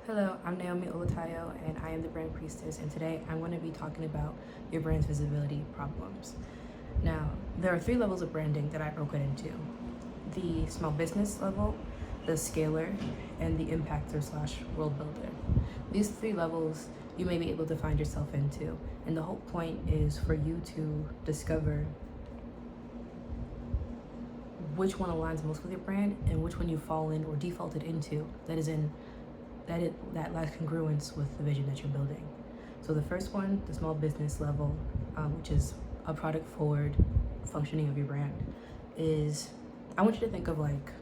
Hello, I'm Naomi Olatayo, and I am the brand priestess. And today I'm going to be talking about your brand's visibility problems. Now, there are three levels of branding that I broke it into: the small business level, the scalar, and the impactor slash world builder. These three levels you may be able to find yourself into, and the whole point is for you to discover which one aligns most with your brand and which one you fall in or defaulted into that lacks congruence with the vision that you're building. So the first one, the small business level, which is a product forward functioning of your brand, is I want you to think of like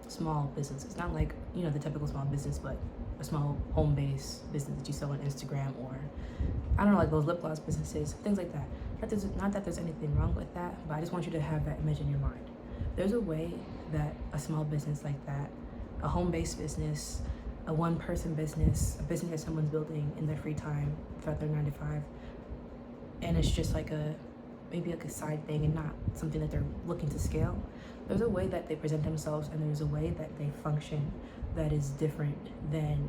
small businesses, not like the typical small business, but a small home-based business that you sell on Instagram, or I don't know, like those lip gloss businesses, things like that. Not that there's anything wrong with that, but I just want you to have that image in your mind. There's a way that a small business like that, a home-based business, a one-person business, a business that someone's building in their free time throughout their 9 to 5, and it's just like maybe like a side thing and not something that they're looking to scale. There's a way that they present themselves, and there's a way that they function that is different than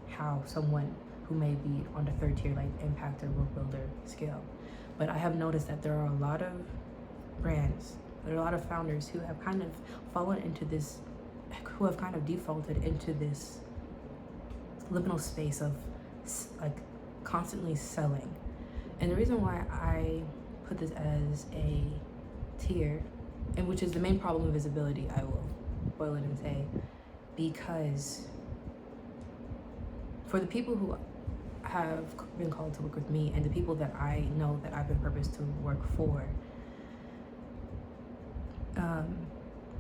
how someone who may be on the third tier, like impact or world builder scale. But I have noticed that there are a lot of brands, there are a lot of founders who have kind of fallen into this, who have kind of defaulted into this liminal space of like constantly selling. And the reason why I put this as a tier, and which is the main problem of visibility, I will boil it and say, because for the people who have been called to work with me and the people that I know that I've been purposed to work for,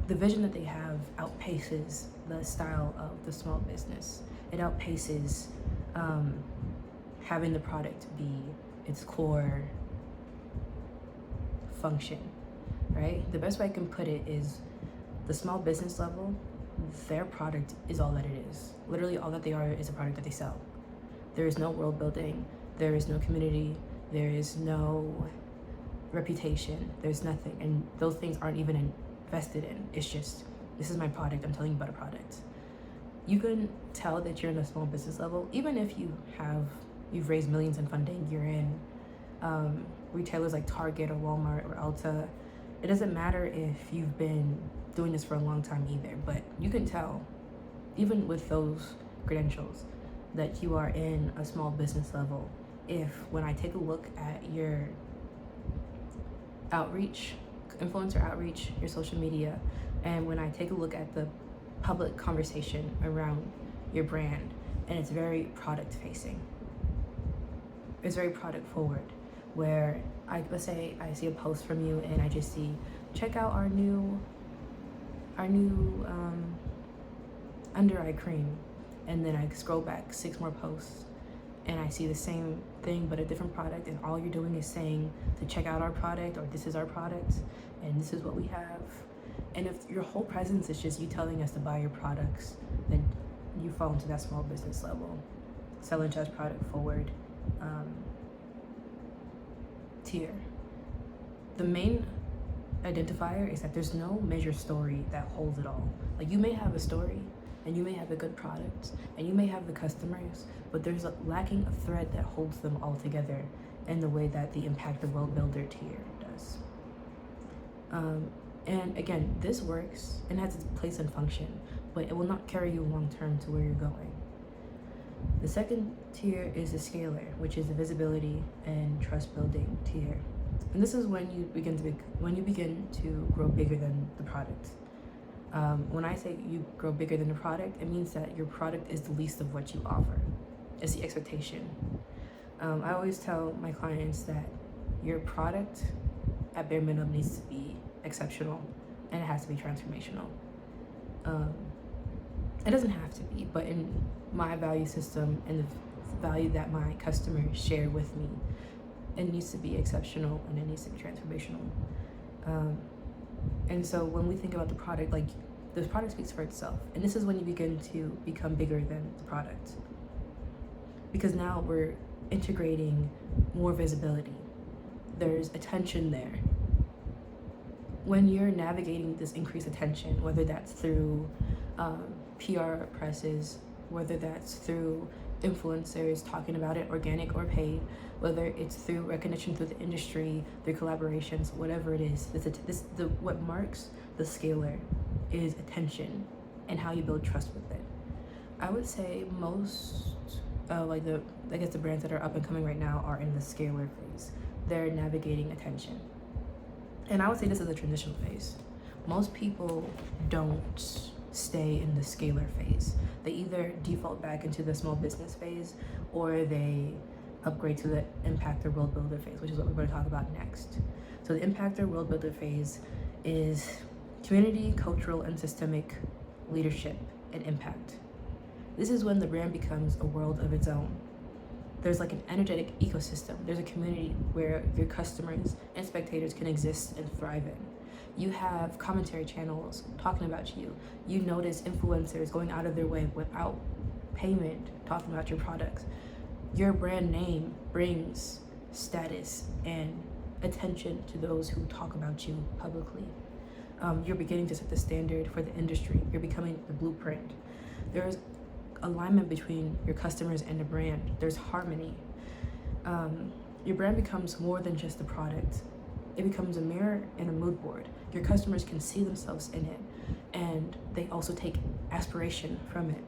the vision that they have outpaces the style of the small business. It outpaces having the product be its core function, right? The best way I can put it is the small business level, their product is all that it is. Literally all that they are is a product that they sell. There is no world building, there is no community, there is no reputation, there's nothing. And those things aren't even invested in. It's just, this is my product, I'm telling you about a product. You can tell that you're in a small business level, even if you've raised millions in funding, you're in retailers like Target or Walmart or Ulta. It doesn't matter if you've been doing this for a long time either, but you can tell, even with those credentials, that you are in a small business level if, when I take a look at your outreach, influencer outreach, your social media, and when I take a look at the public conversation around your brand, and it's very product facing. It's very product forward, where let's say I see a post from you and I just see, check out our new under eye cream, and then I scroll back 6 more posts and I see the same thing but a different product, and all you're doing is saying to check out our product, or this is our product and this is what we have. And if your whole presence is just you telling us to buy your products, then you fall into that small business level, selling just product forward tier. The main identifier is that there's no major story that holds it all. Like, you may have a story and you may have a good product and you may have the customers, but there's lacking a thread that holds them all together in the way that the impact of world builder tier does. And again, this works and has its place and function, but it will not carry you long term to where you're going. The second tier is the scalar, which is the visibility and trust building tier. And this is when you begin to grow bigger than the product. When I say you grow bigger than the product, it means that your product is the least of what you offer. It's the expectation. I always tell my clients that your product at bare minimum needs to be exceptional, and it has to be transformational. It doesn't have to be, but in my value system and the value that my customers share with me, it needs to be exceptional and it needs to be transformational. And so when we think about the product, like, the product speaks for itself, and this is when you begin to become bigger than the product, because now we're integrating more visibility. There's attention there. When you're navigating this increased attention, whether that's through PR presses, whether that's through influencers talking about it, organic or paid, whether it's through recognition through the industry, through collaborations, whatever it is. What marks the scalar is attention and how you build trust with it. I would say most the brands that are up and coming right now are in the scalar phase. They're navigating attention. And I would say this is a transitional phase. Most people don't stay in the scalar phase. They either default back into the small business phase, or they upgrade to the impactor world builder phase, which is what we're going to talk about next. So the impactor world builder phase is community, cultural, and systemic leadership and impact. This is when the brand becomes a world of its own. There's like an energetic ecosystem. There's a community where your customers and spectators can exist and thrive in. You have commentary channels talking about you. You notice influencers going out of their way without payment talking about your products. Your brand name brings status and attention to those who talk about you publicly. You're beginning to set the standard for the industry. You're becoming the blueprint. There's alignment between your customers and the brand. There's harmony. Your brand becomes more than just a product. It becomes a mirror and a mood board. Your customers can see themselves in it, and they also take aspiration from it.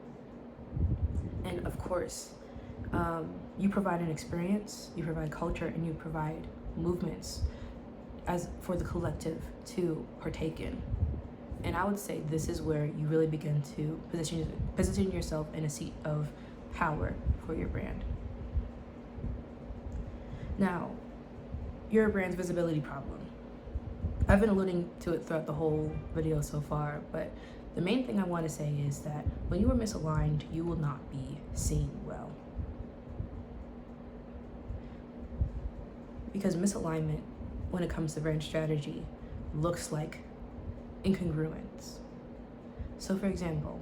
And of course, you provide an experience, you provide culture, and you provide movements as for the collective to partake in. And I would say this is where you really begin to position yourself in a seat of power for your brand. Now, your brand's visibility problem. I've been alluding to it throughout the whole video so far, but the main thing I want to say is that when you are misaligned, you will not be seen well. Because misalignment, when it comes to brand strategy, looks like incongruence. So for example,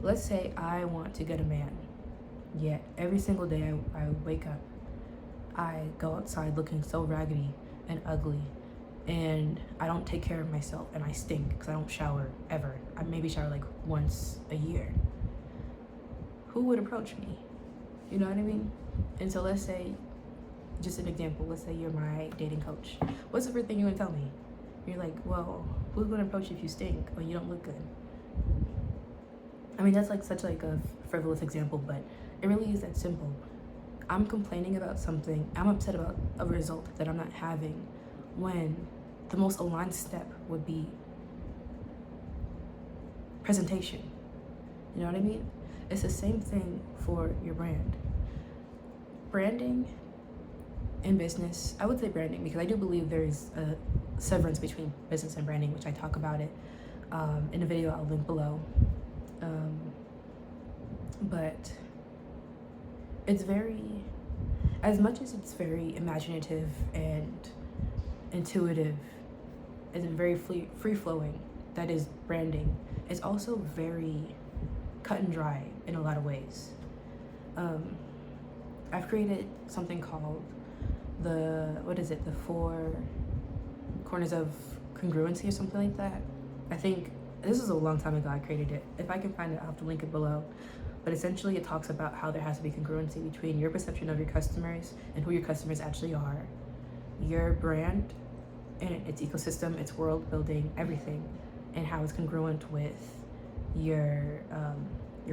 let's say I want to get a man, yet every single day I wake up, I go outside looking so raggedy and ugly, and I don't take care of myself, and I stink because I don't shower ever. I maybe shower like once a year. Who would approach me? You know what I mean? And so let's say, just an example, let's say you're my dating coach. What's the first thing you want to tell me? You're like, well, who's going to approach you if you stink or you don't look good? I mean, that's like such like a frivolous example, but it really is that simple. I'm complaining about something, I'm upset about a result that I'm not having, when the most aligned step would be presentation. You know what I mean? It's the same thing for your brand. Branding in business, I would say branding because I do believe there's a severance between business and branding, which I talk about it in a video I'll link below. But it's as much as it's very imaginative and intuitive and very free-flowing, that is branding, it's also very cut and dry in a lot of ways. I've created something called the 4 corners of congruency or something like that. I think this was a long time ago I created it. If I can find it, I'll have to link it below. But essentially it talks about how there has to be congruency between your perception of your customers and who your customers actually are, your brand and its ecosystem, its world building, everything, and how it's congruent with your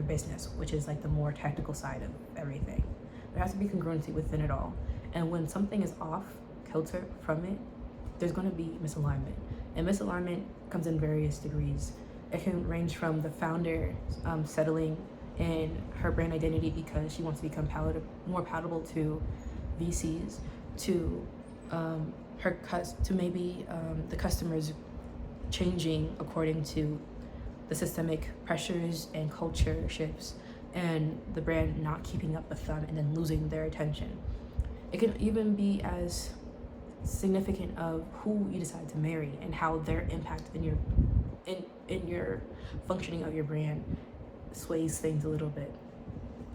business, which is like the more technical side of everything. There has to be congruency within it all. And when something is off kilter from it, there's going to be misalignment. And misalignment comes in various degrees. It can range from the founder settling in her brand identity because she wants to become more palatable to VCs, to maybe the customers changing according to the systemic pressures and culture shifts, and the brand not keeping up with them and then losing their attention. It can even be as significant of who you decide to marry and how their impact in your functioning of your brand sways things a little bit.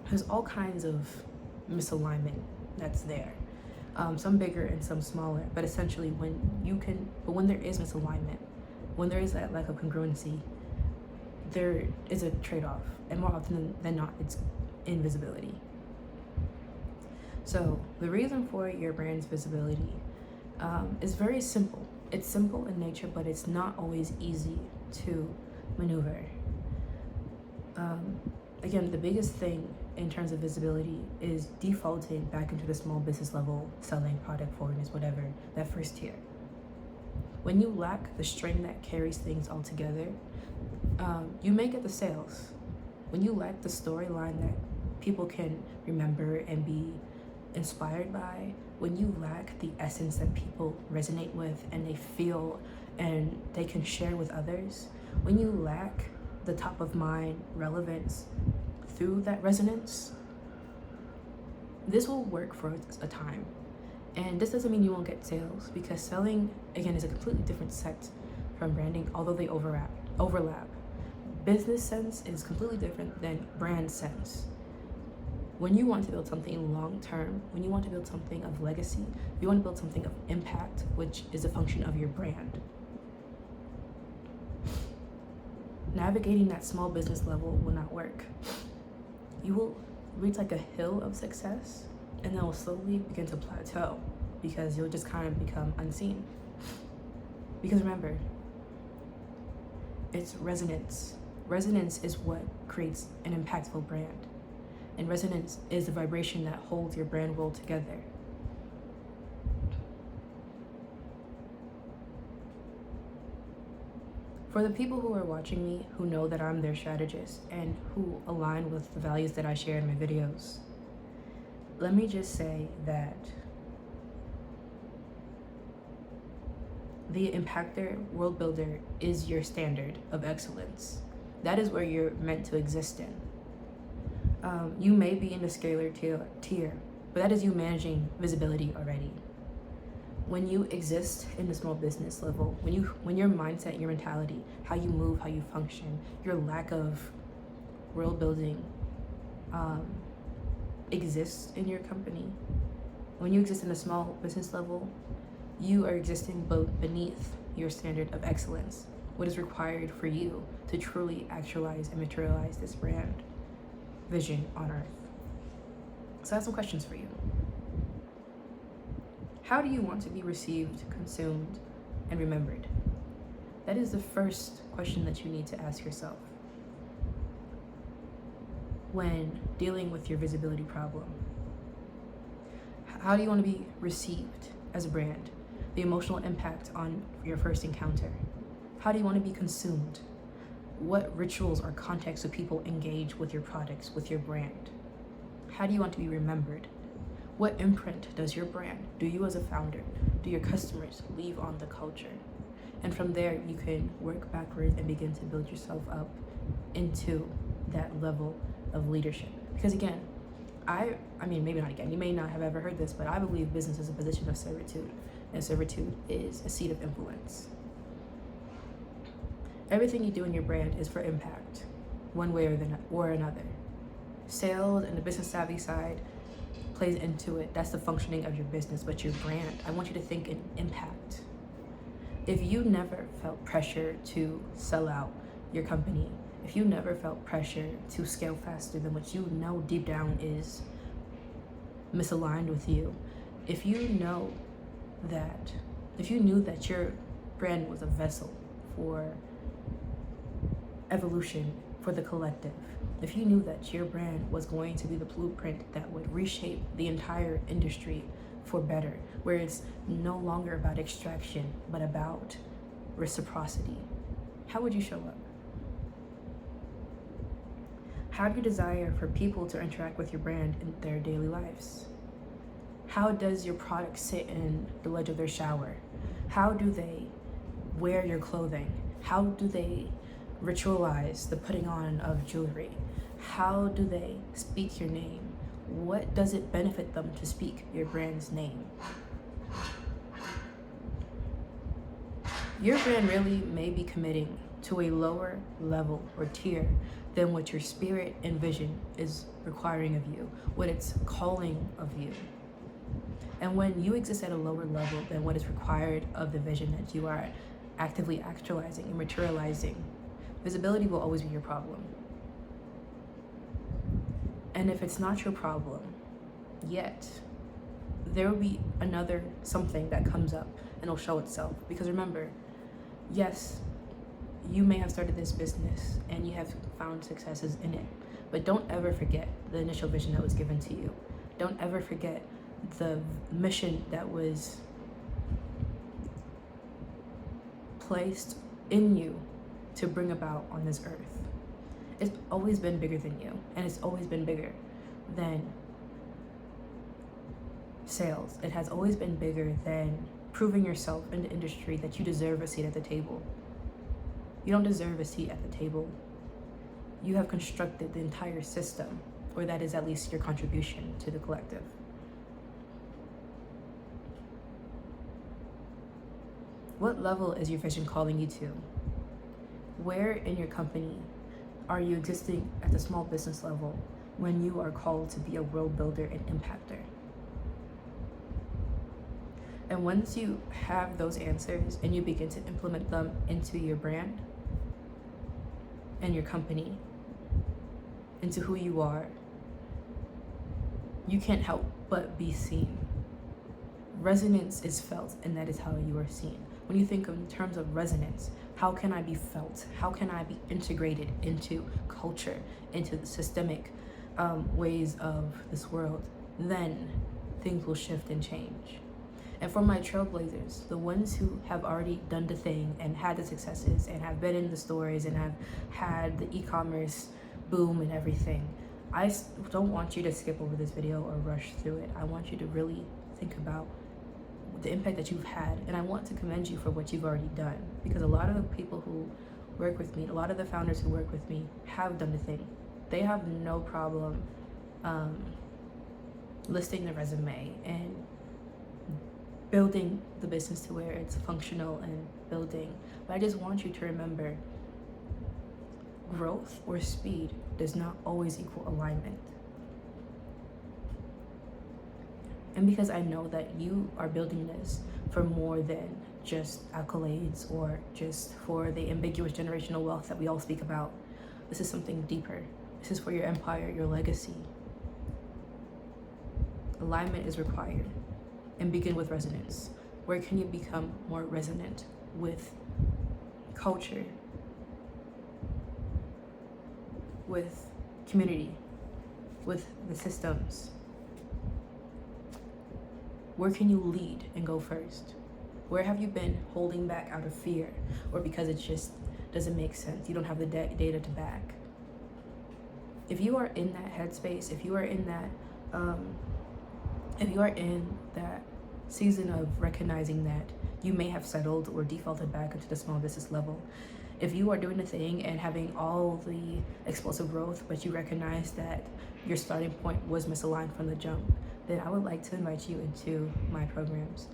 There's all kinds of misalignment that's there, some bigger and some smaller, but essentially when there is misalignment, when there is that lack of congruency, there is a trade-off, and more often than not, it's invisibility. So the reason for your brand's visibility is very simple. It's simple in nature, but it's not always easy to maneuver. Again, the biggest thing in terms of visibility is defaulting back into the small business level, selling, product forwardness, whatever, that first tier. When you lack the string that carries things all together, you may get the sales. When you lack the storyline that people can remember and be inspired by, when you lack the essence that people resonate with and they feel and they can share with others, when you lack the top of mind relevance through that resonance, this will work for a time. And this doesn't mean you won't get sales, because selling, again, is a completely different set from branding, although they overlap. Business sense is completely different than brand sense. When you want to build something long-term, when you want to build something of legacy, you want to build something of impact, which is a function of your brand. Navigating that small business level will not work. You will reach like a hill of success, and then will slowly begin to plateau because you'll just kind of become unseen. Because remember, it's resonance. Resonance is what creates an impactful brand. And resonance is the vibration that holds your brand world together. For the people who are watching me, who know that I'm their strategist and who align with the values that I share in my videos, let me just say that the impactor, world builder is your standard of excellence. That is where you're meant to exist in. You may be in the scalar tier, but that is you managing visibility already. When you exist in the small business level, when your mindset, your mentality, how you move, how you function, your lack of world building exists in your company. When you exist in the small business level, you are existing beneath your standard of excellence, what is required for you to truly actualize and materialize this brand vision on earth. So I have some questions for you. How do you want to be received, consumed, and remembered? That is the first question that you need to ask yourself when dealing with your visibility problem. How do you want to be received as a brand? The emotional impact on your first encounter. How do you want to be consumed? What rituals or contexts do people engage with your products, with your brand? How do you want to be remembered? What imprint does your brand, do you as a founder, do your customers leave on the culture? And from there, you can work backwards and begin to build yourself up into that level of leadership. Because again, I mean, maybe not again, you may not have ever heard this, but I believe business is a position of servitude, and servitude is a seat of influence. Everything you do in your brand is for impact, one way or another. Sales and the business savvy side plays into it. That's the functioning of your business, but your brand, I want you to think in impact. If you never felt pressure to sell out your company, if you never felt pressure to scale faster than what you know deep down is misaligned with you, if you knew that your brand was a vessel for evolution for the collective, if you knew that your brand was going to be the blueprint that would reshape the entire industry for better, where it's no longer about extraction, but about reciprocity, how would you show up? How do you desire for people to interact with your brand in their daily lives? How does your product sit in the ledge of their shower? How do they wear your clothing? How do they ritualize the putting on of jewelry? How do they speak your name? What does it benefit them to speak your brand's name? Your brand really may be committing to a lower level or tier than what your spirit and vision is requiring of you, what it's calling of you. And when you exist at a lower level than what is required of the vision that you are actively actualizing and materializing, Visibility will always be your problem. And if it's not your problem yet, there will be another something that comes up and it'll show itself. Because remember, yes, you may have started this business and you have found successes in it, but don't ever forget the initial vision that was given to you. Don't ever forget the mission that was placed in you to bring about on this earth. It's always been bigger than you, and it's always been bigger than sales. It has always been bigger than proving yourself in the industry that you deserve a seat at the table. You don't deserve a seat at the table. You have constructed the entire system, or that is at least your contribution to the collective. What level is your vision calling you to? Where in your company are you existing at the small business level when you are called to be a world builder and impactor? And once you have those answers and you begin to implement them into your brand and your company, into who you are, you can't help but be seen. Resonance is felt, and that is how you are seen. When you think in terms of resonance, how can I be felt? How can I be integrated into culture, into the systemic ways of this world? Then things will shift and change. And for my trailblazers, the ones who have already done the thing and had the successes and have been in the stores and have had the e-commerce boom and everything, I don't want you to skip over this video or rush through it. I want you to really think about the impact that you've had, and I want to commend you for what you've already done, because a lot of the people who work with me, a lot of the founders who work with me have done the thing. They have no problem listing the resume and building the business to where it's functional and building. But I just want you to remember, growth or speed does not always equal alignment. And because I know that you are building this for more than just accolades or just for the ambiguous generational wealth that we all speak about, this is something deeper. This is for your empire, your legacy. Alignment is required. And begin with resonance. Where can you become more resonant with culture, with community, with the systems? Where can you lead and go first? Where have you been holding back out of fear, or because it just doesn't make sense? You don't have the data to back. If you are in that headspace, if you are in that season of recognizing that you may have settled or defaulted back into the small business level, if you are doing the thing and having all the explosive growth, but you recognize that your starting point was misaligned from the jump, then I would like to invite you into my programs.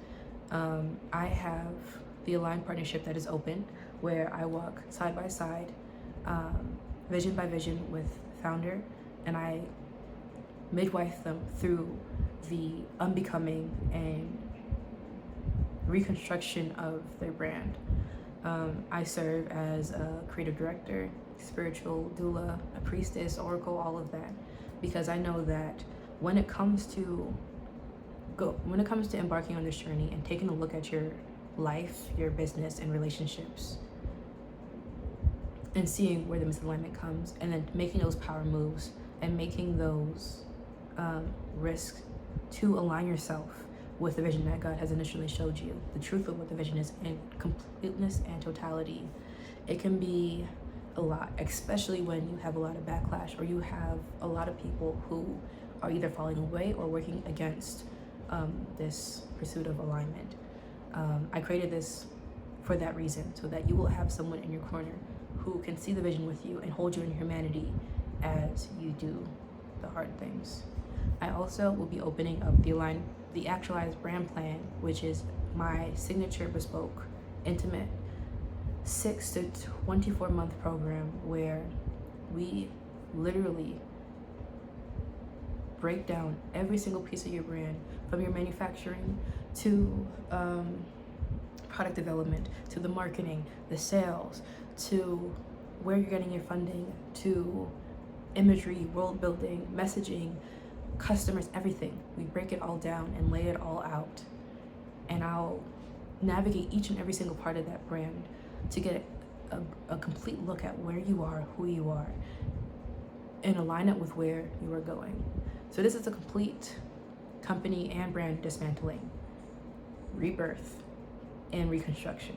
I have the Align partnership that is open, where I walk side by side, vision by vision with the founder, and I midwife them through the unbecoming and reconstruction of their brand. I serve as a creative director, spiritual doula, a priestess, oracle, all of that, because I know that when it comes to embarking on this journey and taking a look at your life, your business, and relationships, and seeing where the misalignment comes, and then making those power moves and making those risks to align yourself with the vision that God has initially showed you, the truth of what the vision is in completeness and totality. It can be a lot, especially when you have a lot of backlash, or you have a lot of people who are either falling away or working against this pursuit of alignment. I created this for that reason, so that you will have someone in your corner who can see the vision with you and hold you in humanity as you do the hard things. I also will be opening up the Actualized Brand Plan, which is my signature bespoke, intimate 6 to 24 month program where we literally break down every single piece of your brand, from your manufacturing to product development, to the marketing, the sales, to where you're getting your funding, to imagery, world building, messaging, customers, everything. We break it all down and lay it all out. And I'll navigate each and every single part of that brand to get a complete look at where you are, who you are, and align it with where you are going. So this is a complete company and brand dismantling, rebirth, and reconstruction.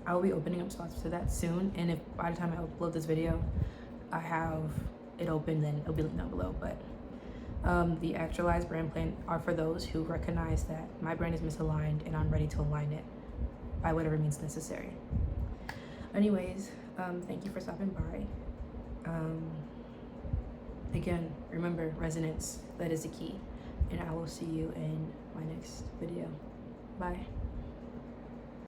I will be opening up spots to that soon, and if by the time I upload this video I have it open, then it'll be linked down below. But the actualized brand plan are for those who recognize that my brand is misaligned and I'm ready to align it by whatever means necessary. Anyways, thank you for stopping by. Again, remember, resonance, that is the key. And I will see you in my next video. Bye.